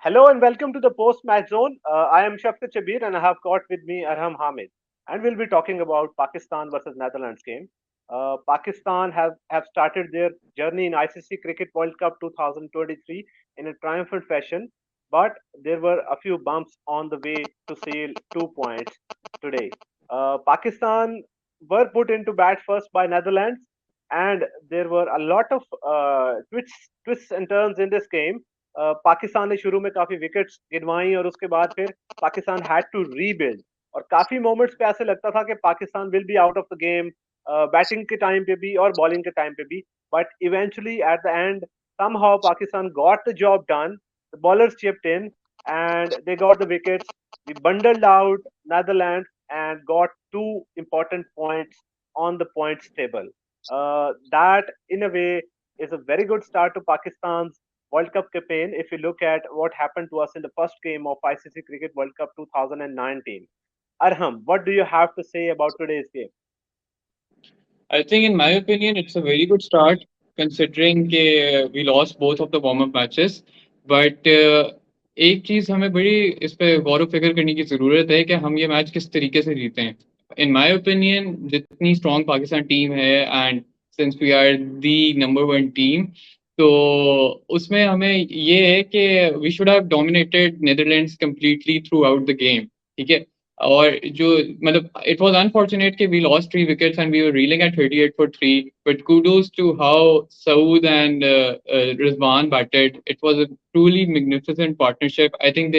Hello and welcome to the post-match zone. I am Shafqat Shabir and I have got with me Arham Hamid, and we'll be talking about Pakistan versus Netherlands game. Pakistan have started their journey in ICC Cricket World Cup 2023 in a triumphant fashion, but there were a few bumps on the way to seal 2 points today. Pakistan were put into bat first by Netherlands, and there were a lot of twists and turns in this game. Pakistan ने शुरू में काफी wickets गिनवाई और उसके बाद फिर Pakistan had to rebuild और काफी मोमेंट्स पे ऐसे लगता था कि Pakistan will be out of the game batting के टाइम पे भी और बॉलिंग के टाइम पे भी but eventually at the and somehow Pakistan got the job done. The bowlers chipped in and they got the wickets. We bundled out Netherlands and got two important points on the points table. That, in a way, is a very good start to Pakistan's World Cup campaign if you look at what happened to us in the first game of ICC Cricket World Cup 2019. Arham, what do you have to say about today's game? I think, in my opinion, it's a very good start considering we lost both of the warm-up matches. But एक चीज हमें बड़ी इस पे गौर फिक्र करने की जरूरत है कि हम ये मैच किस तरीके से जीते हैं. इन माय ओपिनियन जितनी स्ट्रॉन्ग पाकिस्तान टीम है and since we are the number one team, तो उसमें हमें ये है कि we should have dominated Netherlands completely throughout the game. ठीक है. और जो मतलब इट वाज अनफॉर्चुनेट कि we lost 3 wickets and we were reeling at 38 for 3, but kudos to how Saud and Rizwan batted. It was a truly magnificent partnership. I think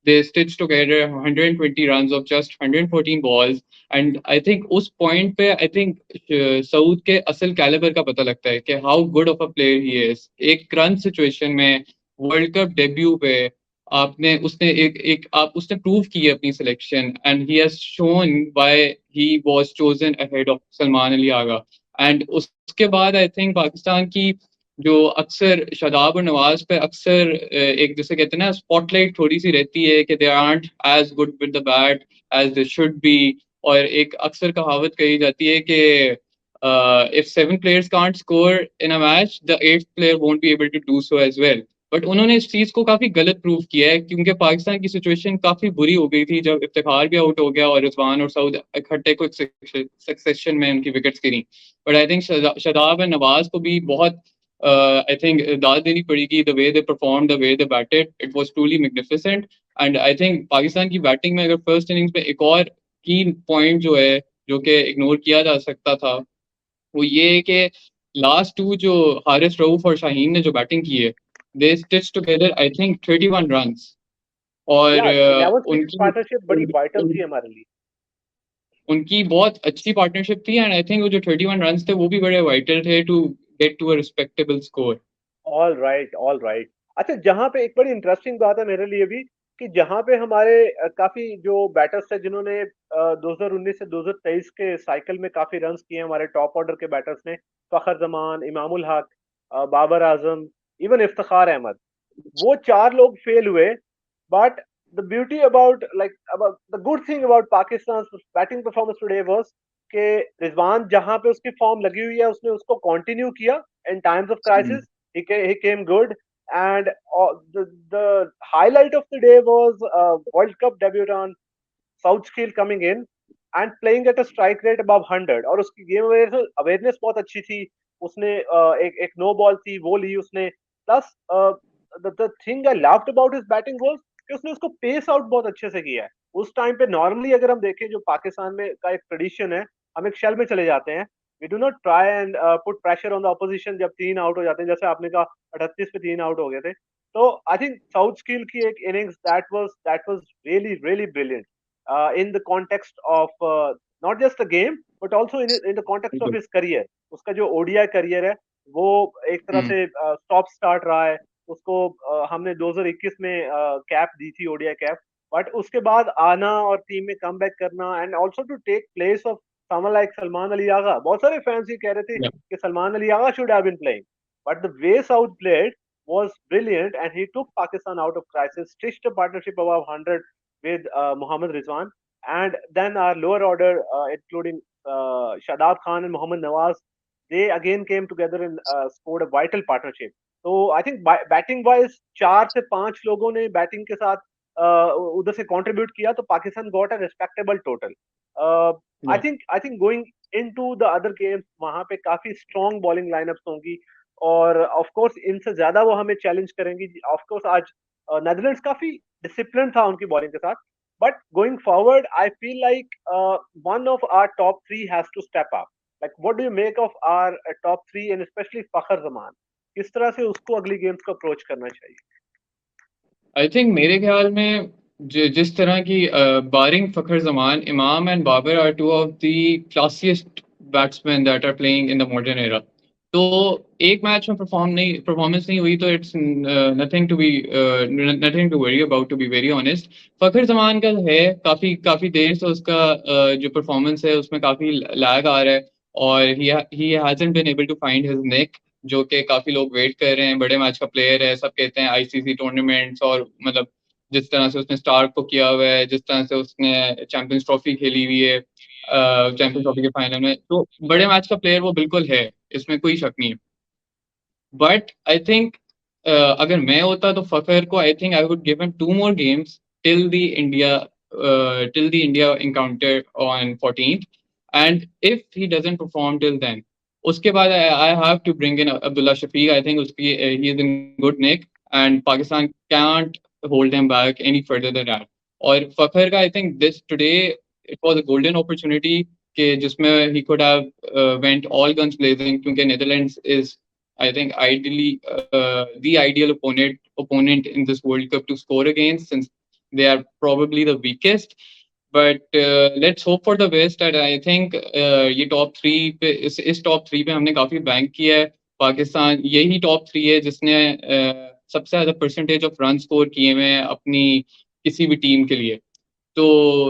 they stitched together 120 runs of just 114 balls. And I think उस point पे I think Saud के असल calibre का पता लगता है कि how good of a player he is. एक क्रंच सिचुएशन में वर्ल्ड कप डेब्यू पे आपने उसने एक आप उसने प्रूव की है अपनी selection and he has shown why he was chosen ahead of Salman Ali Agha. And उसके बाद आई थिंक पाकिस्तान की जो अक्सर शादाब और नवाज पे अक्सर एक जैसे कहते हैं ना स्पॉटलाइट थोड़ी सी रहती है कि they aren't as good with the bat as they should be. और एक अक्सर कहावत कही जाती है कि if 7 players can't score in a match, the 8th player won't be able to do so as well. But उन्होंने इस चीज को काफी गलत प्रूव किया है क्योंकि पाकिस्तान की सिचुएशन काफी बुरी हो गई थी जब इफ्तिखार भी आउट हो गया और रिजवान और सऊद इकट्ठे को सक्सेशन में उनकी wickets Giri. But I think Shadab and Nawaz को भी बहुत आई थिंक दाद देनी पड़ेगी. The way they perform, the way they batted, it was truly magnificent. And I think Pakistan की बैटिंग में अगर फर्स्ट इनिंग्स में एक और की पॉइंट जो है जो कि इग्नोर किया जा सकता था वो ये है कि लास्ट टू जो हारिस रऊफ और शाहीन ने जो बैटिंग की है, they stitched together I think 31 runs. और Yeah, 11th cricket उनकी partnership बड़ी vital उन, थी हमारे लिए. उनकी बहुत अच्छी पार्टनरशिप थी एंड आई थिंक वो जो 31 रन्स थे वो भी बड़े वाइटल थे to get to a respectable score. All right, all right. अच्छा, जहाँ पे एक बड़ी इंटरेस्टिंग बात है मेरे लिए भी कि जहाँ पे हमारे काफी जो बैटर्स थे जिन्होंने 2019 से 2023 के साइकिल में काफी रन्स किए हमारे टॉप ऑर्डर के बैटर्स ने, फखर जमान, इमामुल हक, बाबर आजम, इवन इफ्तिखार अहमद, वो चार लोग फेल हुए. But the beauty about the good thing about Pakistan batting performance today was कि रिजवान जहां पे उसकी फॉर्म लगी हुई है उसने उसको कंटिन्यू किया in times of crisis. He came good, and the highlight of the day was World Cup debutant Saud Shakeel coming in and playing at a strike rate above 100. और उसकी गेम अवेयरनेस बहुत अच्छी थी. उसने एक no ball थी वो ली उसने. Plus the thing I loved about his batting was कि उसने उसको पेस आउट बहुत अच्छे से किया है. उस टाइम पे नॉर्मली अगर हम देखें जो पाकिस्तान में का एक ट्रेडिशन है, हम एक शेल में चले जाते हैं. We do not try and put pressure on the opposition जब 3 आउट हो जाते हैं, जैसे आपने कहा 38 पे 3 आउट हो गए थे. तो आई थिंक साउथ स्किल की एक innings that was really really brilliant in the context of not just the game but also in the context of his career. उसका जो ODI करियर है वो एक तरह से स्टॉप स्टार्ट रहा है. उसको हमने 2021 में कैप दी थी, ODI कैप. बट उसके बाद आना और टीम में कम बैक करना and also to take place of someone like Salman Ali Agha. बहुत सारे फैंस ये कह रहे थे कि सलमान अली आगा should have been playing, but the way Saud played was brilliant and he took Pakistan out of crisis, stitched a partnership above 100 with Mohammad Rizwan, and then our lower order, including Shadab Khan and Mohammad Nawaz, they again came together and scored a vital partnership. तो I think batting wise 4 से 5 लोगों ने batting के साथ उधर से contribute किया, तो Pakistan got a respectable total. I think going into the other games वहां पे काफी स्ट्रॉन्ग बॉलिंग लाइनअप्स होंगी, और ऑफ कोर्स इनसे ज्यादा वो हमें चैलेंज करेंगी। ऑफ कोर्स आज नेदरलैंड्स काफी डिसिप्लिन था उनकी बॉलिंग के साथ, but going forward I feel like one of our top three has to step up. Like, what do you make of our top three, and especially Fakhar Zaman? किस तरह से उसको अगली गेम्स को अप्रोच करना चाहिए? आई थिंक मेरे ख्याल में जिस तरह की बारिंग Fakhar Zaman, Imam and Babar are two of the classiest batsman that are playing in the modern era. तो एक मैच में परफॉर्मेंस नहीं हुई तो it's nothing to be nothing to worry about, to be very honest. Fakhar Zaman का है काफी काफी देर से उसका जो परफॉर्मेंस है उसमें काफी लैग आ रहा है, और he hasn't been able to find his knack, जो कि काफी लोग वेट कर रहे हैं। बड़े मैच का प्लेयर है, सब कहते हैं आईसीसी टूर्नामेंट्स, और मतलब जिस तरह से उसने स्टार्ट को किया हुआ है, जिस तरह से उसने चैंपियंस ट्रॉफी खेली हुई है, चैंपियंस ट्रॉफी के फाइनल में, तो बड़े मैच का प्लेयर वो बिल्कुल है, इसमें कोई शक नहीं है। बट आई थिंक अगर मैं होता तो फखर को आई think I would give him 2 more games till the India till the India encounter on 14th, and if he doesn't perform till then, उसके बाद I have to bring in Abdullah Shafiq. I think उसकी he is in good nick and Pakistan can't hold him back any further than that. और फखर का I think this today it was a golden opportunity कि जिसमें he could have went all guns blazing, क्योंकि Netherlands is I think ideally the ideal opponent in this World Cup to score against, since they are probably the weakest. But let's hope for the best. And I think ये top three पे इस top three पे हमने काफी bank किया है। पाकिस्तान यही top three है जिसने सबसे ज्यादा परसेंटेज ऑफ रन स्कोर किए हुए हैं अपनी किसी भी टीम के लिए। तो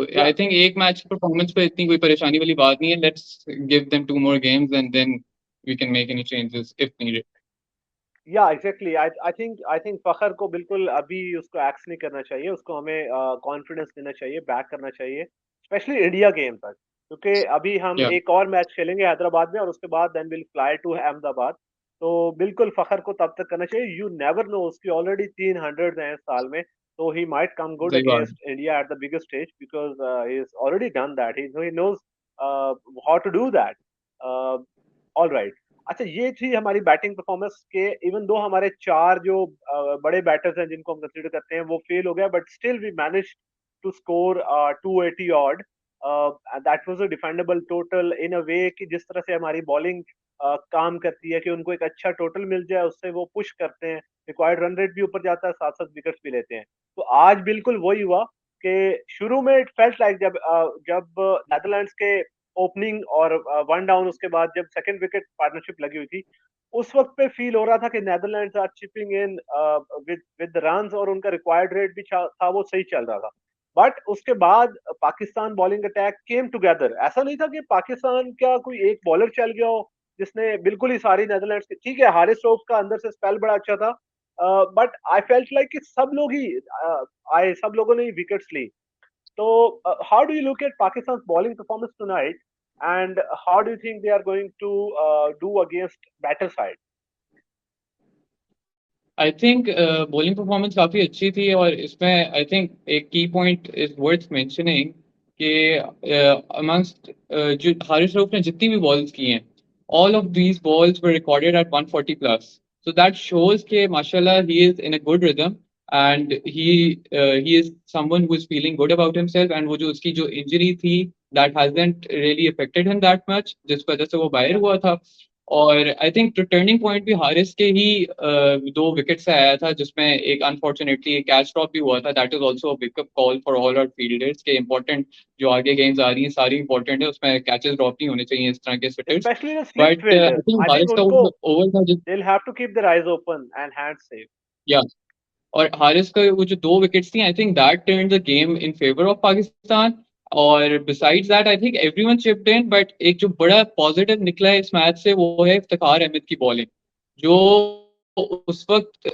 Yeah, आई थिंक एक मैच परफॉर्मेंस पे इतनी कोई परेशानी वाली बात नहीं है। Let's give them 2 more games and then we can make any changes if needed. या एग्जैक्टली। आई थिंक फखर को बिल्कुल अभी उसको एक्स नहीं करना चाहिए, उसको हमें कॉन्फिडेंस देना चाहिए, बैक करना चाहिए, स्पेशली इंडिया गेम तक, क्योंकि अभी हम Yeah, एक और मैच खेलेंगे हैदराबाद में, और उसके बाद then will fly to Ahmedabad. तो बिल्कुल फखर को तब तक करना चाहिए। यू नेवर नो, उसकी ऑलरेडी 300 हैं इस साल में, तो ही माइट कम गुड सही बात है। Against India at the biggest stage, because he is already done that, he knows how to do that. All right. अच्छा, ये थी हमारी बैटिंग परफॉर्मेंस के। इवन दो हमारे चार जो बड़े बैटर्स हैं जिनको हम कंसीडर करते हैं वो फेल हो गया, but still we manage to score 280 odd. That was a defendable total in a way कि जिस तरह से हमारी बॉलिंग काम करती है कि उनको एक अच्छा टोटल मिल जाए, उससे वो पुश करते हैं, रिक्वायर्ड रन रेट भी ऊपर जाता है, साथ साथ विकेट्स भी लेते हैं। तो आज बिल्कुल वही हुआ कि शुरू में इट फेल्ट लाइक जब नेदरलैंड्स के ओपनिंग और वन डाउन, उसके बाद जब सेकंड विकेट पार्टनरशिप लगी हुई थी, उस वक्त पे फील हो रहा था कि Netherlands are chipping in with runs, और उनका रिक्वायर्ड रेट भी था, वो सही चल रहा था। बट उसके बाद Pakistan bowling attack came together. ऐसा नहीं था कि पाकिस्तान का कोई एक बॉलर चल गया हो जिसने बिल्कुल ही सारी नेदरलैंड्स की, ठीक है हारिस रऊफ का अंदर से स्पेल बड़ा अच्छा था, बट आई फेल्ट लाइक कि सब लोगों ने विकेट्स ली। So, how do you look at Pakistan's bowling performance tonight, and how do you think they are going to do against batter side? I think bowling performance काफी अच्छी थी, और इसमें आई थिंक एक की पॉइंट इज वर्थ मेंशनिंग कि amongst जो हारिस रऊफ ने जितनी भी बॉल्स की हैं, all of these balls were recorded at 140 plus. So that shows के माशाल्लाह he is in a good rhythm, and he is someone who is feeling good about himself, and वो जो उसकी जो इंजरी थी that hasn't really affected him that much, जिस वजह से वो बाहर Yeah. हुआ था। और आई थिंक टर्निंग पॉइंट भी हारिस के ही 2 विकेट से आया था, जिसमें एक अनफॉर्चुनेटली एक कैच ड्रॉप भी हुआ था। That is also wake up call for all our fielders के इंपॉर्टेंट जो आगे गेम्स आ रही हैं सारी इंपॉर्टेंट है, उसमें कैचेस ड्रॉप नहीं होने चाहिए इस तरह के seaters. Especially the slip but I fielders. Think I think Haris का unko ओवर था जिस, they'll have to keep their eyes open and hands safe. या और हारिस का वो जो 2 विकेट्स थी, I think that turn the game in favour of Pakistan. और besides that I think everyone chipped in, but एक जो बड़ा पॉजिटिव निकला है इस मैच से वो है इफ्तिखार अहमद की बॉलिंग, जो उस वक्त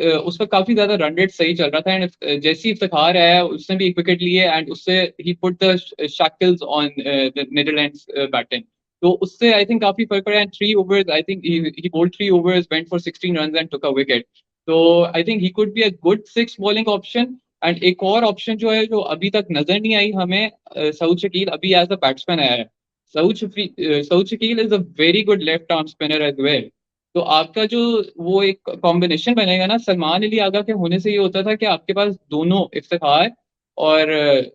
काफी ज्यादा रन रेट सही चल रहा था। एंड जैसे ही इफ्तिखार आया उसने भी 1 विकेट लिए, एंड उससे ही put the shackles on the Netherlands batting. तो उससे आई थिंक काफी फर्क पड़ा। And 3 overs I think he bowled 3 overs, went for 16 runs and took a wicket. तो I think he could be a good six bowling option. And एक और option जो है जो अभी तक नजर नहीं आई हमें, सऊद शकील अभी एज अ बैट्समैन आया है। Saud Shakeel is a very good left arm spinner as well. तो आपका जो वो एक कॉम्बिनेशन बनेगा ना सलमान अली आगा के होने से, ये होता था कि आपके पास दोनों इफ्तिखार और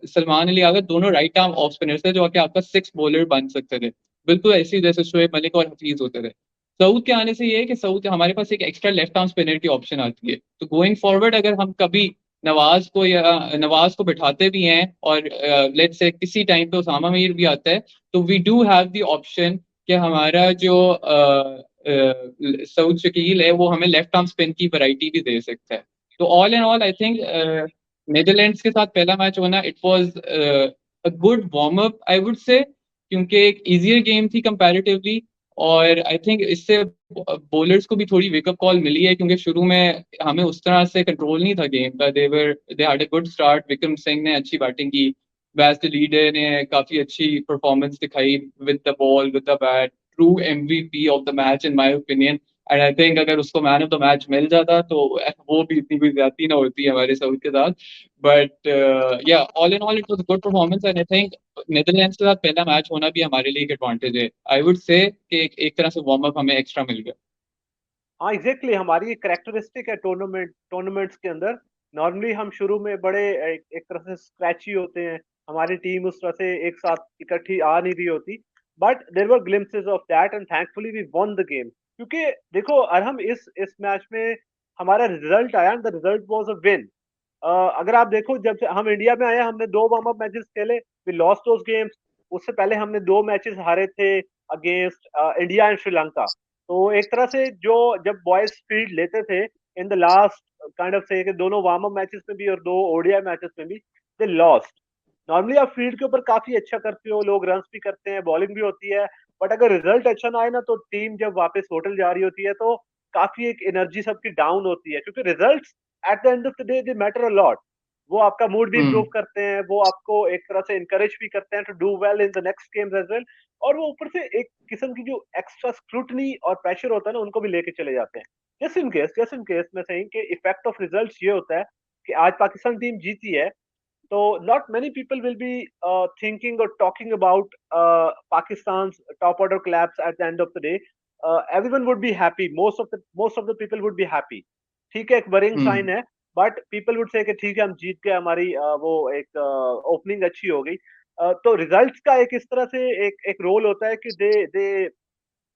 सलमान अली आगा दोनों राइट आर्म ऑफ स्पिनर्स थे जो कि आपका सिक्स बॉलर बन सकते थे, बिल्कुल ऐसे ही जैसे शोएब मलिक और हफीज होते थे। सऊद के आने से ये है कि सऊद हमारे पास एक एक्स्ट्रा लेफ्ट आर्म स्पिनर की ऑप्शन आती है। तो गोइंग फॉरवर्ड अगर हम कभी नवाज को बिठाते भी हैं और लेट्स से किसी टाइम पे उसामा मीर भी आता है, तो we do have the option कि हमारा जो सऊद शकील है वो हमें लेफ्ट आर्म स्पिन की वैरायटी भी दे सकता है। तो all and all I think Netherlands के साथ पहला मैच होना it was a good warm up I would say, क्योंकि एक इजियर गेम थी कंपैरेटिवली। और आई थिंक इससे बॉलर्स को भी थोड़ी वेकअप कॉल मिली है, क्योंकि शुरू में हमें उस तरह से कंट्रोल नहीं था गेम का। They had a good start, Vikram Singh ने अच्छी बैटिंग की, बैस द लीडर ने काफी अच्छी परफॉर्मेंस दिखाई with the ball with the bat, true MVP of the match in my opinion. And I think अगर उसको मैन ऑफ द मैच मिल जाता तो वो भी इतनी कोई ज्यादती ना होती हमारे सऊद के साथ। बट या all in all it was good performance. And I think Netherlands के साथ पहला मैच होना भी हमारे लिए एक एडवांटेज है, आई वुड से कि एक तरह से वार्म अप हमें एक्स्ट्रा मिल गया। हाँ एग्जैक्टली, हमारी एक करेक्टरिस्टिक है टूर्नामेंट्स के अंदर। नॉर्मली हम शुरू में बड़े एक तरह से स्क्रैची होते हैं, हमारी टीम उस तरह से एक साथ इकट्ठी आ नहीं रही होती। But there were glimpses of that and thankfully we won the game. क्योंकि देखो, और हम इस मैच में हमारा रिजल्ट आया, the result was a win. अगर आप देखो, जब से हम इंडिया में आए हमने दो वार्म अप मैचेस खेले, वी लॉस्ट दोस गेम्स। उससे पहले हमने दो मैचेस हारे थे अगेंस्ट इंडिया एंड श्रीलंका। तो एक तरह से जो जब बॉयज फील्ड लेते थे in the last kind of से कि दोनों वार्म अप मैचेस में भी और दो ओडीआई मैचेस में भी दे लॉस्ट। नॉर्मली आप फील्ड के ऊपर काफी अच्छा करते हो, लोग रन्स भी करते हैं, बॉलिंग भी होती है। बट अगर रिजल्ट अच्छा ना आए ना, तो टीम जब वापस होटल जा रही होती है तो काफी एक एनर्जी सबकी डाउन होती है, क्योंकि results eight the end of the day they matter a lot. वो आपका मूड भी इंप्रूव हम्म। करते हैं, वो आपको एक तरह से इंकरेज भी करते हैं to do well in the next games as well. और वो ऊपर से एक किस्म की जो एक्स्ट्रा स्क्रूटनी और प्रेशर होता है ना, उनको भी लेके चले जाते हैं। जस्ट इन केस मैं सही कि इफेक्ट ऑफ रिजल्ट्स ये होता है कि आज पाकिस्तान टीम जीती है, so not many people will be thinking or talking about Pakistan's top order collapse at the end of the day. Everyone would be happy. Most of the people would be happy. ठीक है, एक worrying sign हम्म। है। But people would say कि ठीक है हम जीत गए, हमारी वो एक ओपनिंग अच्छी हो गई। तो रिजल्ट्स का एक इस तरह से एक रोल होता है कि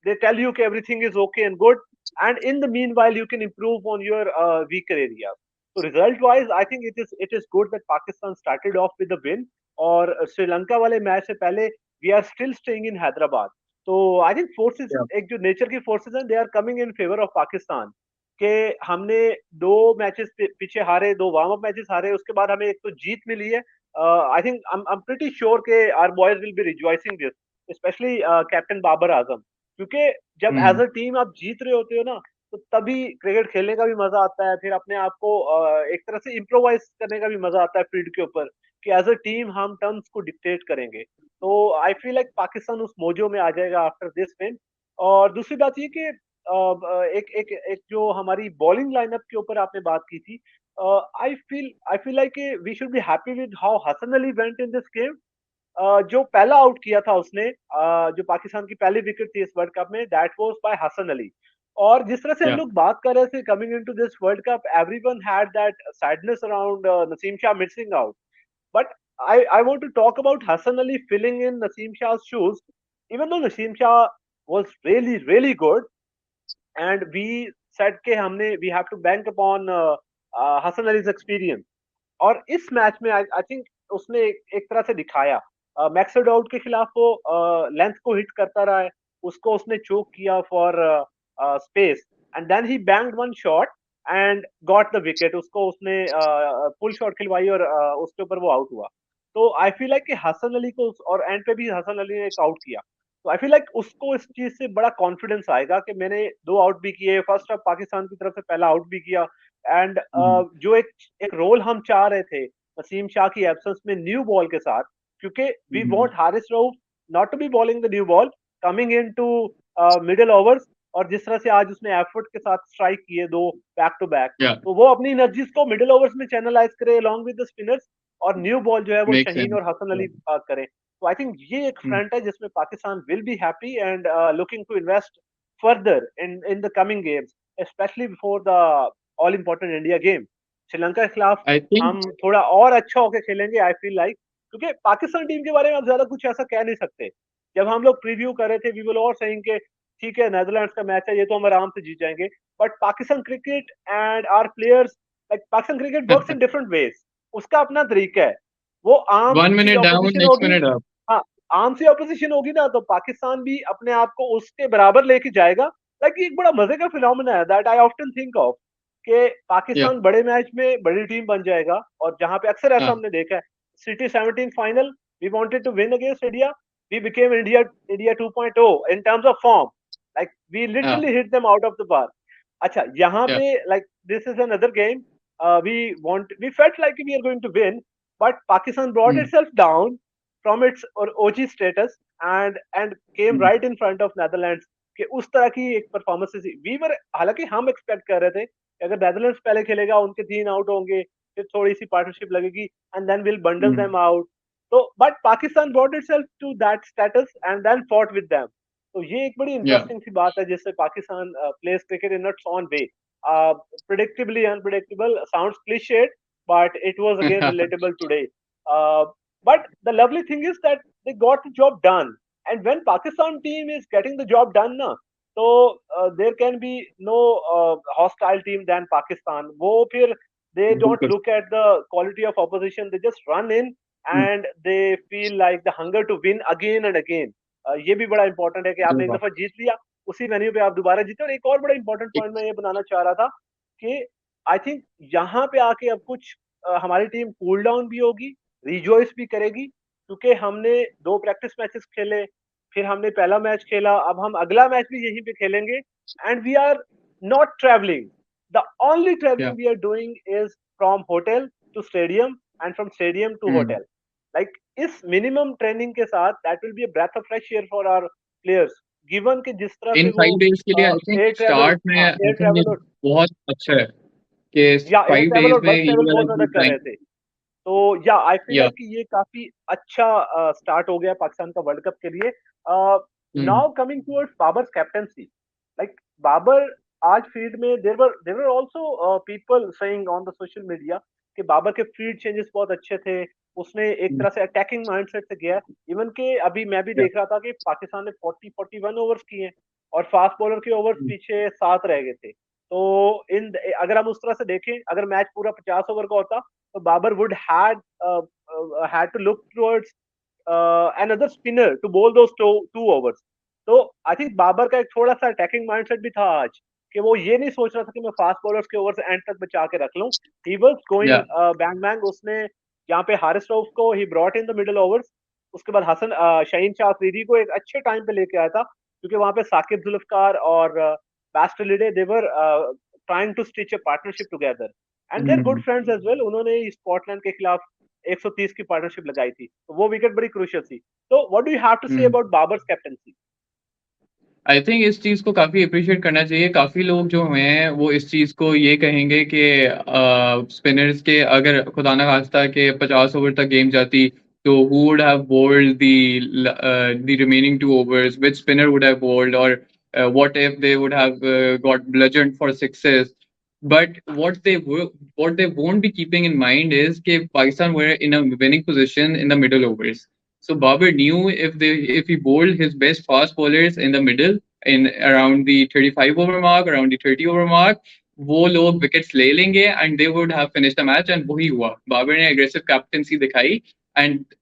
they tell you that everything is okay and good, and in the meanwhile you can improve on your weaker areas. So result wise I think it is good that Pakistan started off with a win, और श्रीलंका वाले match से पहले we are still staying in Hyderabad. तो I think forces, Yeah. एक जो nature की forces हैं, they are coming in favor of Pakistan। कि हमने दो मैचेस पीछे हारे, दो वार्म अप मैचेस हारे, उसके बाद हमें एक तो जीत मिली है। I think I am pretty sure के our boys will be rejoicing this, specially captain Babar Azam. क्योंकि जब एज हम्म। अ टीम आप जीत रहे होते हो ना, तो तभी क्रिकेट खेलने का भी मजा आता है, फिर अपने आप को एक तरह से इम्प्रोवाइज करने का भी मजा आता है फील्ड के ऊपर, कि एज अ टीम हम टर्म्स को डिक्टेट करेंगे। तो आई फील लाइक पाकिस्तान उस मोजो में आ जाएगा आफ्टर दिस विन। और दूसरी बात ये कि एक एक एक जो हमारी बॉलिंग लाइनअप के ऊपर आपने बात की थी, I feel like we should be happy with how Hasan Ali went in this game. जो पहला आउट किया था उसने, जो पाकिस्तान की पहली विकेट थी इस वर्ल्ड कप में, that was by Hasan Ali. और जिस तरह से हम Yeah. लोग बात कर रहे थे coming into this world cup, everyone had that sadness around Naseem Shah missing out. But I want to talk about Hassan Ali filling in Naseem Shah's shoes. Even though Naseem Shah was really good, and we said कि हमने we have to bank upon Hassan Ali's experience. और इस match में I think उसने एक तरह से दिखाया। मैक्सवेल आउट के खिलाफ वो लेंथ को हिट करता रहा है, उसको उसने चोक किया for space, and then he banged one shot and got the wicket. उसको उसने पुल शॉट खिलवाई और उसके ऊपर वो आउट हुआ। तो आई फील लाइक कि हसन अली को और एंड पे भी हसन अली ने एक आउट किया। तो आई फील लाइक उसको इस चीज से बड़ा कॉन्फिडेंस आएगा कि मैंने दो आउट भी किए, फर्स्ट ऑफ पाकिस्तान की तरफ से पहला आउट भी किया। एंड हम्म। जो एक एक रोल हम चाह रहे थे नसीम शाह की एब्सेंस में न्यू बॉल के साथ, क्योंकि we hmm. Want Haris Rauf not to be bowling the new ball, coming in to middle overs, और जिस तरह से आज उसने एफर्ट के साथ स्ट्राइक किए दो बैक टू बैक, Yeah, तो वो अपनी एनर्जीज को मिडिल ओवर्स में चैनलाइज करे अलॉन्ग विद द स्पिनर्स, और न्यू बॉल जो है वो makes शहीन sense. और हसन Yeah. अली करे। तो आई थिंक ये एक Mm. फ्रंट है जिसमें Pakistan will be happy and looking to invest further in the coming games, especially before the all important India game. Sri Lanka के खिलाफ I think हम थोड़ा और अच्छा होकर खेलेंगे आई फील लाइक, क्योंकि पाकिस्तान टीम के बारे में आप ज्यादा कुछ ऐसा कह नहीं सकते। जब हम लोग प्रीव्यू कर रहे थे वी विल और सेइंग के ठीक है नीदरलैंड्स का मैच है, ये तो हम आराम से जीत जाएंगे, but Pakistan cricket and our players, like Pakistan cricket works in different ways, उसका अपना तरीका है। वो आम one सी minute down, ऑपोजिशन next होगी, minute up. हाँ, आम सी ऑपोजिशन होगी ना तो पाकिस्तान भी अपने आप को उसके बराबर लेके जाएगा। लाइक एक बड़ा मजे का फिनोमेना है that I often think of, कि Yeah. पाकिस्तान बड़े मैच में बड़ी टीम बन जाएगा, और जहां पे अक्सर ऐसा Ah, हमने देखा है, city 17 final, we wanted to win against India, we became India 2.0 in terms of form. Like we ah, literally hit them out of the park. अच्छा, यहाँ yeah. पे like this is another game. We felt like we are going to win, but Pakistan brought Mm. itself down from its or OG status and came Mm. right in front of Netherlands कि उस तरह की एक performance थी। We were हालांकि हम expect कर रहे थे कि अगर नेदरलैंड्स पहले खेलेगा उनके 3 आउट होंगे, फिर थोड़ी सी पार्टनरशिप लगेगी and then will bundle Mm. Them out. तो but Pakistan brought itself to that status and then fought with them. तो ये एक बड़ी Yeah. इंटरेस्टिंग सी बात है जिससे Pakistan pledge cricket in its on way, predictably unpredictable sounds cliched, but it was again relatable today. uh, but the lovely thing is that they got the job done, and when Pakistan team is getting the job done na, so there can be no hostile team than Pakistan. वो फिर they don't बिल्कुल. look at the quality of opposition, they just run in Mm. and they feel like the hunger to win again and again. ये भी बड़ा important है कि अरे आपने एक वाह. दफा जीत लिया, उसी वेन्यू पे आप दोबारा जीते। और एक और बड़ा इंपॉर्टेंट एक- पॉइंट मैं ये बनाना चाह रहा था कि आई थिंक यहाँ पे आके अब कुछ हमारी टीम कूल डाउन भी होगी, रिजॉइस भी करेगी, क्योंकि हमने 2 प्रैक्टिस मैचेस खेले, फिर हमने पहला मैच खेला, अब हम अगला मैच भी यहीं पे खेलेंगे, and we are not travelling, the only Yeah. Travelling we are doing is from hotel to stadium and from stadium to Mm. Hotel. Like इस मिनिमम ट्रेनिंग के साथ that will be a breath of fresh air for our players, given कि जिस तरह इन से वो 5 days के लिए I think air travel, start में हाँ आई एयर थिंक ये ट्रेवल और, बहुत अच्छा है कि या एयर 5 ट्रेवल days और में बस ये ट्रेवल वाला बहुत ज्यादा जो कर टाइम. रहे थे। तो या आई फील या. लाइक कि ये काफी अच्छा स्टार्ट हो गया पाकिस्तान का वर्ल्ड कप के लिए। Mm. Now coming towards Babar's captaincy, like Babar आज फील्ड में there were also people saying on the social media कि बाबर के फील्ड चेंजेस बहुत अच्छे थे, उसने एक Mm. तरह से अटैकिंग माइंडसेट से गया। इवन के अभी मैं भी Yeah. देख रहा था कि पाकिस्तान ने 41 ओवर्स किए और फास्ट बॉलर के ओवर्स Mm. पीछे 7 रह गए थे। तो इन अगर हम उस तरह से देखें, अगर मैच पूरा 50 ओवर का होता तो Babar would had to look towards another spinner to bowl those 2 overs. तो आई थिंक बाबर का एक थोड़ा सा अटैकिंग माइंडसेट भी था आज, कि वो ये नहीं सोच रहा था कि मैं फास्ट बॉलर्स के ओवर्स एंड तक बचा के रख लूं। He was going Yeah. Bang bang. उसने यहाँ पे हारिस रऊफ को he brought in the middle overs, उसके बाद हसन शाहीन शाह अफरीदी को एक अच्छे टाइम पे लेके आया था, क्योंकि वहां पे साकिब जुल्फकार और Bas de Leede they were trying to stitch a partnership together, and they're good Mm. Friends as well. उन्होंने स्कॉटलैंड के खिलाफ 130 की पार्टनरशिप लगाई थी, तो वो विकेट बड़ी क्रूशियल थी। तो what do you have to say Mm. About Babar's captaincy? I think इस चीज को काफी अप्रिशिएट करना चाहिए. काफी लोग जो हैं वो इस चीज को ये कहेंगे कि स्पिनर्स के अगर खुदा ना खास्ता के 50 ओवर तक गेम जाती तो who would have bowled the remaining 2 overs, which spinner would have bowled, or what if they would have got bludgeoned for sixes. But what they won't be keeping in mind is that Pakistan were in a winning position in the middle overs. So Babar knew if he bowled his best fast bowlers in the middle, in around the 35 over mark, around the 30 over mark, वो लोग wickets ले लेंगे and they would have finished the match. And वही हुआ. बाबर ने aggressive captaincy दिखाई and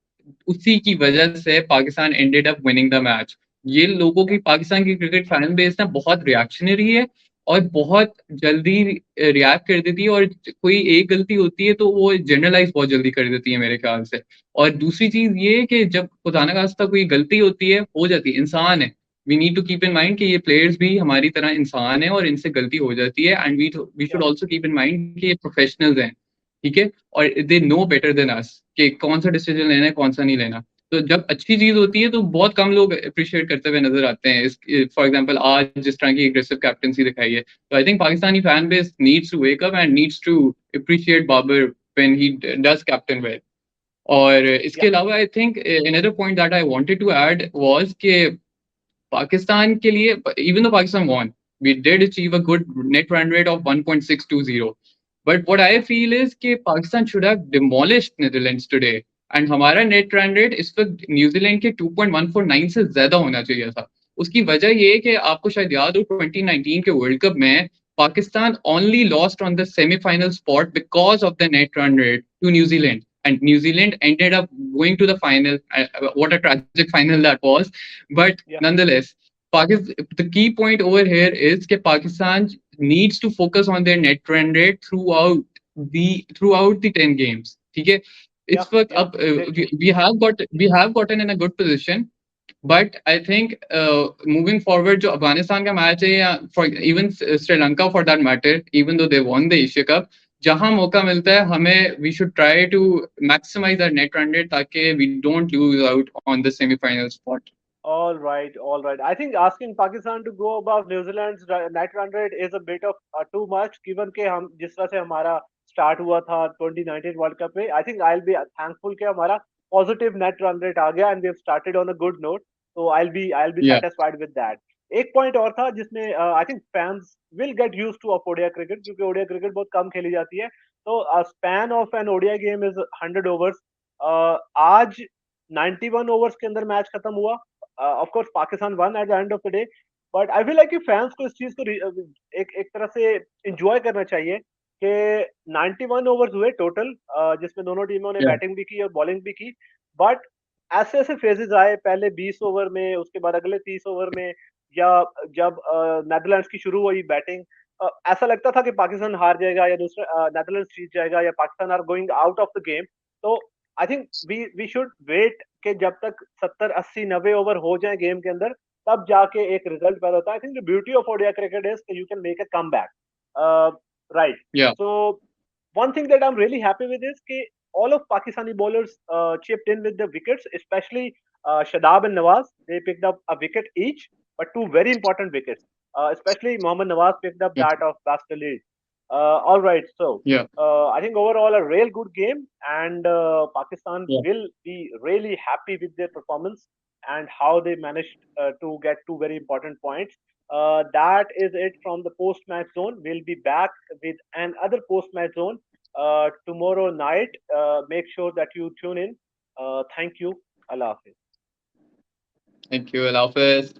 उसी की वजह से Pakistan ended up winning the match. ये लोगों की पाकिस्तान की क्रिकेट फैन बेस ना बहुत रिएक्शनरी है और बहुत जल्दी रिएक्ट कर देती है, और कोई एक गलती होती है तो वो जनरलाइज बहुत जल्दी कर देती है मेरे ख्याल से. और दूसरी चीज ये कि जब खुदा ना खास्ता कोई गलती होती है, हो जाती है, इंसान है. We need to keep in mind कि ये प्लेयर्स भी हमारी तरह इंसान है और इनसे गलती हो जाती है. एंड वी या should also keep in mind कि ये प्रोफेशनल्स हैं. ठीक है. और they know better than us कि कौन सा डिसीजन लेना है, कौन सा नहीं लेना. तो जब अच्छी चीज होती है तो बहुत कम लोग अप्रिशिएट करते हुए नजर आते हैं इस फॉर एग्जांपल आज जिस तरह की एग्रेसिव कैप्टनसी दिखाई है तो I think Pakistani fan base needs to wake up and needs to appreciate Babar when he does captain well और इसके Yeah, अलावा I think another point that I wanted to add was कि Pakistan के लिए, even though Pakistan won, we did achieve a good net run rate of 1.620. But what I yeah, feel is कि Pakistan should have demolished Netherlands today. And हमारा net run rate इस वक्त New Zealand के 2.149 से ज्यादा होना चाहिए था. उसकी वजह ये है कि आपको शायद याद हो 2019 के वर्ल्ड कप में Pakistan only lost on the semi-final spot because of the net run rate to New Zealand. And New Zealand ended up going to the final. What a tragic final that was. But yeah, nonetheless, the key point over here is that Pakistan needs to focus on their net run rate throughout the 10 games. ठीक है yeah, इस वक्त yeah, अब exactly. we have gotten in a good position but I think moving forward जो अफगानिस्तान का match है या for even Sri Lanka for that matter even though they won the Asia Cup जहां मौका मिलता है हमें we should try to maximize our net run rate ताकि we don't lose out on the semi-final spot. All right, all right. I think asking Pakistan to go above New Zealand's net run rate is a bit of too much, given के हम जिस तरह से हमारा start हुआ था 2019 World Cup में. I think I'll be thankful कि हमारा positive net run rate आ गया and we have started on a good note. So I'll be Yeah, satisfied with that. एक पॉइंट और था जिसमें I think fans will get used to of ODI cricket क्योंकि ODI cricket बहुत कम खेली जाती है तो span of an ODI game is 100 overs आज 91 ओवर्स के अंदर मैच खत्म हुआ of course Pakistan won at the end of the day but I feel like कि फैंस को इस चीज को एक तरह से एंजॉय करना चाहिए कि 91 ओवर्स हुए टोटल जिसमें दोनों टीमों ने yeah, बैटिंग भी की और बॉलिंग भी की बट ऐसे ऐसे फेजेस आए पहले 20 ओवर में उसके बाद अगले 30 ओवर में या जब नेदरलैंड्स की शुरू हुई बैटिंग ऐसा लगता था कि पाकिस्तान हार जाएगा या दूसरा नेदरलैंड्स जीत जाएगा या Pakistan are going out of the game तो I think we should wait कि जब तक 70 80 90 ओवर हो जाए गेम के अंदर तब जाके एक रिजल्ट पैदा होता है I think the beauty of ODI cricket is you can make a come back right yeah, so one thing that I'm really happy with is that all of Pakistani bowlers chipped in with the wickets, especially Shadab and Nawaz. They picked up a wicket each, but two very important wickets. Especially Mohammad Nawaz picked up yeah, that of Basta Lead. All right, so yeah, I think overall a real good game, and Pakistan yeah. will be really happy with their performance and how they managed to get two very important points. That is it from the post match zone. We'll be back with another post match zone tomorrow night. Make sure that you tune in. Thank you. Allah Hafiz. Thank you, Allah Hafiz.